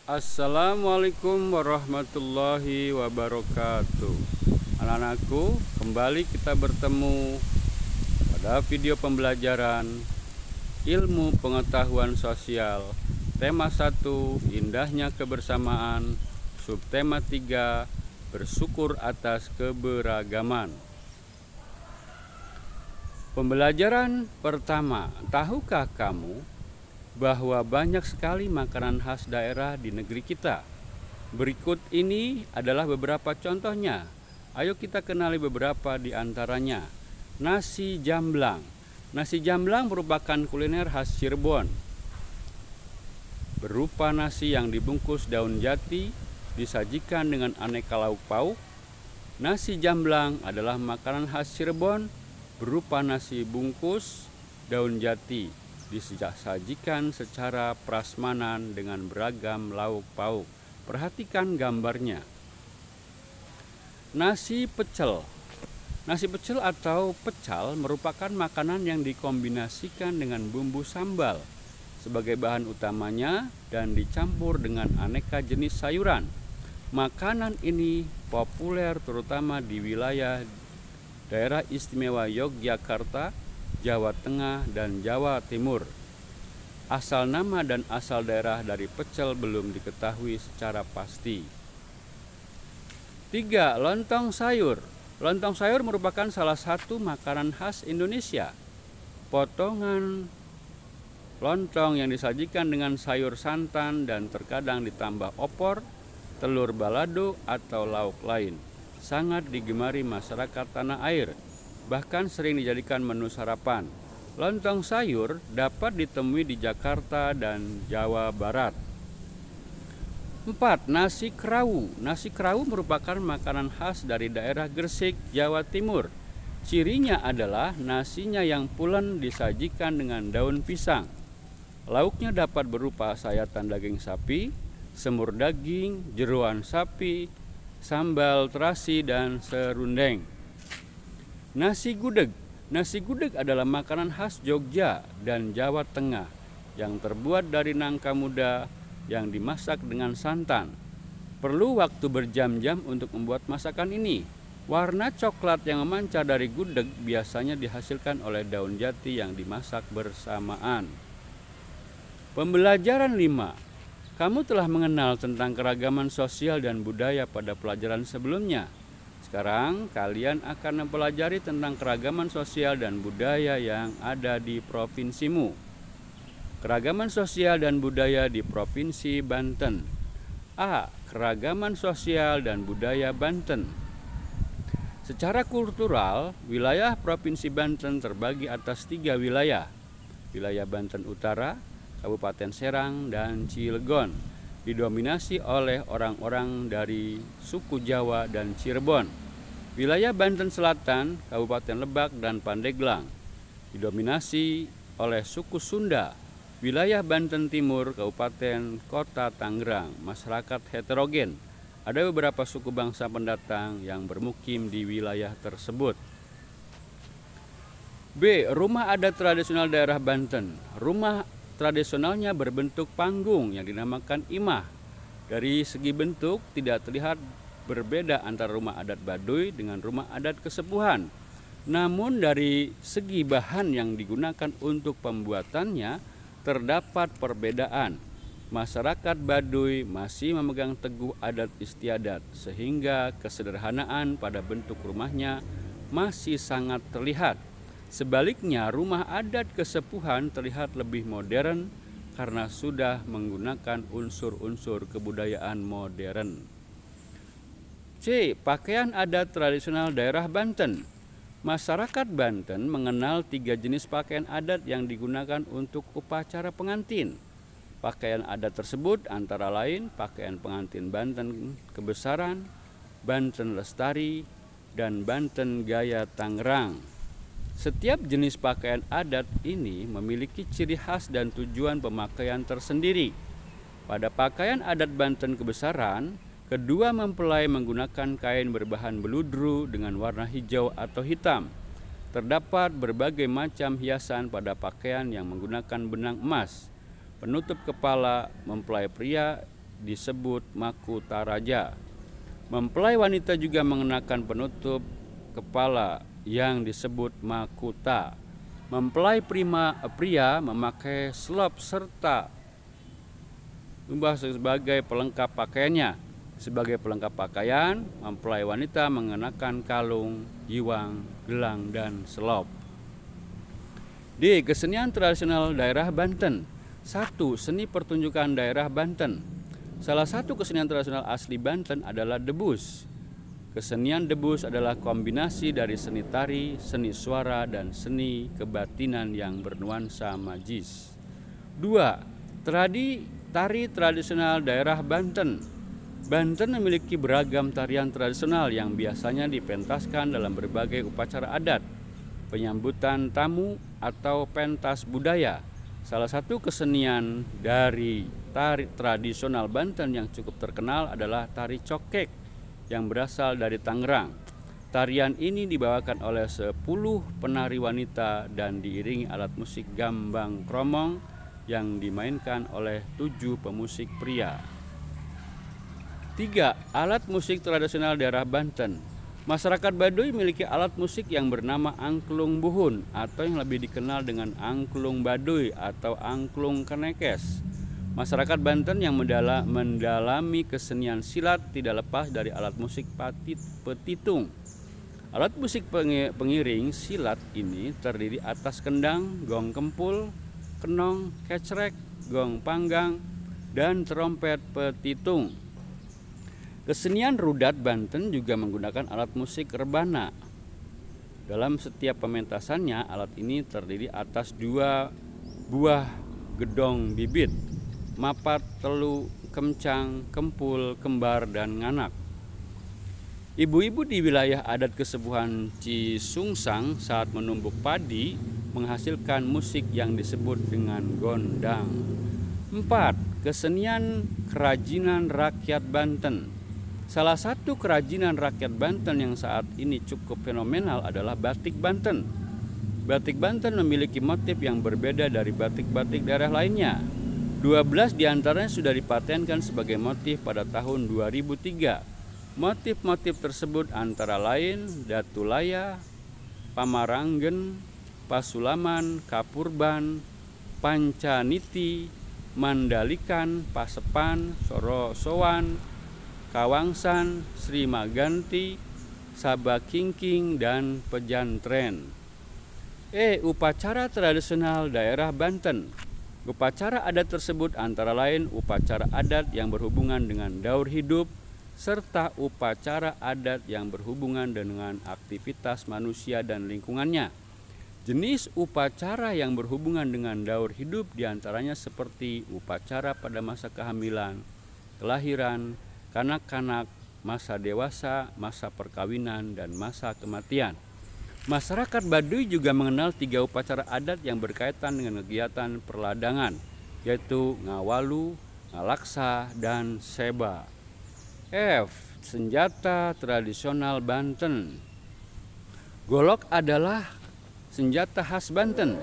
Assalamualaikum warahmatullahi wabarakatuh. Anak-anakku, kembali kita bertemu pada video pembelajaran ilmu pengetahuan sosial. Tema 1, indahnya kebersamaan. Subtema 3, bersyukur atas keberagaman. Pembelajaran pertama, tahukah kamu bahwa banyak sekali makanan khas daerah di negeri kita? Berikut ini adalah beberapa contohnya. Ayo kita kenali beberapa di antaranya. Nasi jamblang. Nasi jamblang merupakan kuliner khas Cirebon. Berupa nasi yang dibungkus daun jati, disajikan dengan aneka lauk pauk. Nasi jamblang adalah makanan khas Cirebon berupa nasi bungkus daun jati, disajikan secara prasmanan dengan beragam lauk pauk. Perhatikan gambarnya. Nasi pecel. Nasi pecel atau pecal merupakan makanan yang dikombinasikan dengan bumbu sambal sebagai bahan utamanya dan dicampur dengan aneka jenis sayuran. Makanan ini populer terutama di wilayah daerah istimewa Yogyakarta, Jawa Tengah, dan Jawa Timur. Asal nama dan asal daerah dari pecel belum diketahui secara pasti. 3. Lontong sayur. Lontong sayur merupakan salah satu makanan khas Indonesia. Potongan lontong yang disajikan dengan sayur santan dan terkadang ditambah opor, telur balado, atau lauk lain. Sangat digemari masyarakat tanah air. Bahkan sering dijadikan menu sarapan. Lontong sayur dapat ditemui di Jakarta dan Jawa Barat. 4. Nasi kerawu. Nasi kerawu merupakan makanan khas dari daerah Gresik, Jawa Timur. Cirinya adalah nasinya yang pulen disajikan dengan daun pisang. Lauknya dapat berupa sayatan daging sapi, semur daging, jeroan sapi, sambal terasi, dan serundeng. Nasi gudeg. Nasi gudeg adalah makanan khas Jogja dan Jawa Tengah yang terbuat dari nangka muda yang dimasak dengan santan. Perlu waktu berjam-jam untuk membuat masakan ini. Warna coklat yang memancar dari gudeg biasanya dihasilkan oleh daun jati yang dimasak bersamaan. Pembelajaran 5. Kamu telah mengenal tentang keragaman sosial dan budaya pada pelajaran sebelumnya. Sekarang kalian akan mempelajari tentang keragaman sosial dan budaya yang ada di provinsimu. Keragaman sosial dan budaya di Provinsi Banten. A. Keragaman sosial dan budaya Banten. Secara kultural, wilayah Provinsi Banten terbagi atas 3 wilayah. Wilayah Banten Utara, Kabupaten Serang, dan Cilegon, didominasi oleh orang-orang dari suku Jawa dan Cirebon. Wilayah Banten Selatan, Kabupaten Lebak, dan Pandeglang, didominasi oleh suku Sunda. Wilayah Banten Timur, Kabupaten Kota Tangerang, masyarakat heterogen. Ada beberapa suku bangsa pendatang yang bermukim di wilayah tersebut. B. Rumah adat tradisional daerah Banten. Rumah tradisionalnya berbentuk panggung yang dinamakan imah. Dari segi bentuk tidak terlihat berbeda antara rumah adat Baduy dengan rumah adat Kesepuhan. Namun dari segi bahan yang digunakan untuk pembuatannya terdapat perbedaan. Masyarakat Baduy masih memegang teguh adat istiadat sehingga kesederhanaan pada bentuk rumahnya masih sangat terlihat. Sebaliknya, rumah adat Kesepuhan terlihat lebih modern karena sudah menggunakan unsur-unsur kebudayaan modern. C. Pakaian adat tradisional daerah Banten. Masyarakat Banten mengenal 3 jenis pakaian adat yang digunakan untuk upacara pengantin. Pakaian adat tersebut antara lain pakaian pengantin Banten Kebesaran, Banten Lestari, dan Banten Gaya Tangerang. Setiap jenis pakaian adat ini memiliki ciri khas dan tujuan pemakaian tersendiri. Pada pakaian adat Banten Kebesaran, kedua mempelai menggunakan kain berbahan beludru dengan warna hijau atau hitam. Terdapat berbagai macam hiasan pada pakaian yang menggunakan benang emas. Penutup kepala mempelai pria disebut makutaraja. Mempelai wanita juga mengenakan penutup kepala yang disebut makuta. Mempelai pria memakai slop serta sebagai pelengkap pakaiannya. Sebagai pelengkap pakaian, mempelai wanita mengenakan kalung, giwang, gelang, dan selop. D. Kesenian tradisional daerah Banten. 1. Seni pertunjukan daerah Banten. Salah satu kesenian tradisional asli Banten adalah debus. Kesenian debus adalah kombinasi dari seni tari, seni suara, dan seni kebatinan yang bernuansa magis. 2. Tari tradisional daerah Banten. Banten memiliki beragam tarian tradisional yang biasanya dipentaskan dalam berbagai upacara adat, penyambutan tamu, atau pentas budaya. Salah satu kesenian dari tari tradisional Banten yang cukup terkenal adalah tari cokek yang berasal dari Tangerang. Tarian ini dibawakan oleh 10 penari wanita dan diiringi alat musik gambang kromong yang dimainkan oleh 7 pemusik pria. 3. Alat musik tradisional daerah Banten. Masyarakat Baduy memiliki alat musik yang bernama angklung buhun atau yang lebih dikenal dengan angklung Baduy atau angklung kenekes. Masyarakat Banten yang mendalami kesenian silat tidak lepas dari alat musik petitung. Alat musik pengiring silat ini terdiri atas kendang, gong kempul, kenong, kecrek, gong panggang, dan trompet petitung. Kesenian rudat Banten juga menggunakan alat musik rebana. Dalam setiap pementasannya, alat ini terdiri atas 2 buah gedong bibit, mapat, telu, kemcang, kempul, kembar, dan nganak. Ibu-ibu di wilayah adat Kesepuhan Cisungsang saat menumbuk padi menghasilkan musik yang disebut dengan gondang. 4. Kesenian kerajinan rakyat Banten. Salah satu kerajinan rakyat Banten yang saat ini cukup fenomenal adalah batik Banten. Batik Banten memiliki motif yang berbeda dari batik-batik daerah lainnya. 12 diantaranya sudah dipatenkan sebagai motif pada tahun 2003. Motif-motif tersebut antara lain Datulaya, Pamaranggen, Pasulaman, Kapurban, Pancaniti, Mandalikan, Pasepan, Sorosowan, Kawangsan, Sri Maganti, Sabakingking, dan Pejantren. Upacara tradisional daerah Banten. Upacara adat tersebut antara lain upacara adat yang berhubungan dengan daur hidup, serta upacara adat yang berhubungan dengan aktivitas manusia dan lingkungannya. Jenis upacara yang berhubungan dengan daur hidup diantaranya seperti upacara pada masa kehamilan, kelahiran, kanak-kanak, masa dewasa, masa perkawinan, dan masa kematian. Masyarakat Baduy juga mengenal 3 upacara adat yang berkaitan dengan kegiatan perladangan, yaitu Ngawalu, Ngalaksa, dan Seba. Senjata tradisional Banten. Golok adalah senjata khas Banten.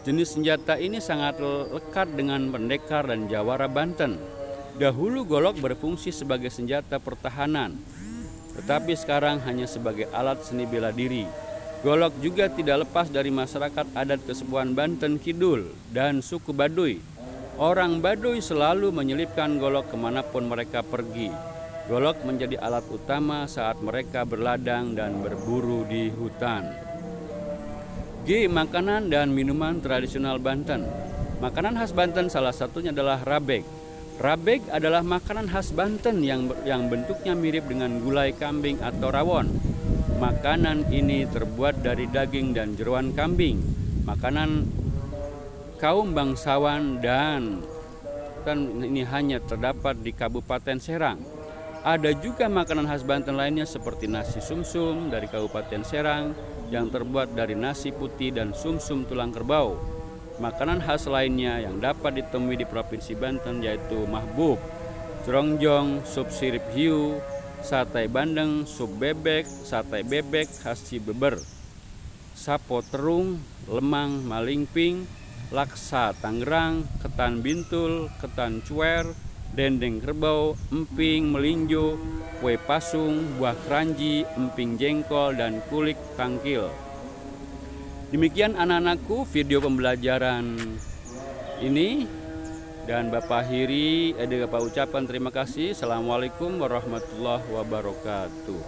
Jenis senjata ini sangat lekat dengan pendekar dan jawara Banten. Dahulu golok berfungsi sebagai senjata pertahanan, tetapi sekarang hanya sebagai alat seni bela diri. Golok juga tidak lepas dari masyarakat adat Kesepuhan Banten Kidul dan suku Baduy. Orang Baduy selalu menyelipkan golok kemanapun mereka pergi. Golok menjadi alat utama saat mereka berladang dan berburu di hutan. Makanan dan minuman tradisional Banten. Makanan khas Banten salah satunya adalah rabeg. Rabeg adalah makanan khas Banten yang bentuknya mirip dengan gulai kambing atau rawon. Makanan ini terbuat dari daging dan jeroan kambing. Makanan kaum bangsawan dan ini hanya terdapat di Kabupaten Serang. Ada juga makanan khas Banten lainnya seperti nasi sumsum dari Kabupaten Serang yang terbuat dari nasi putih dan sumsum tulang kerbau. Makanan khas lainnya yang dapat ditemui di Provinsi Banten yaitu mahbub, cerongjong, sup sirip hiu, sate bandeng, sup bebek, sate bebek khas Cibeber, sapo terung, lemang malingping, laksa Tangerang, ketan bintul, ketan cuer, dendeng kerbau, emping melinjo, kue pasung, buah keranji, emping jengkol, dan kulit tangkil. Demikian anak-anakku video pembelajaran ini, dan Bapak akhiri, Bapak ucapkan terima kasih. Assalamualaikum warahmatullahi wabarakatuh.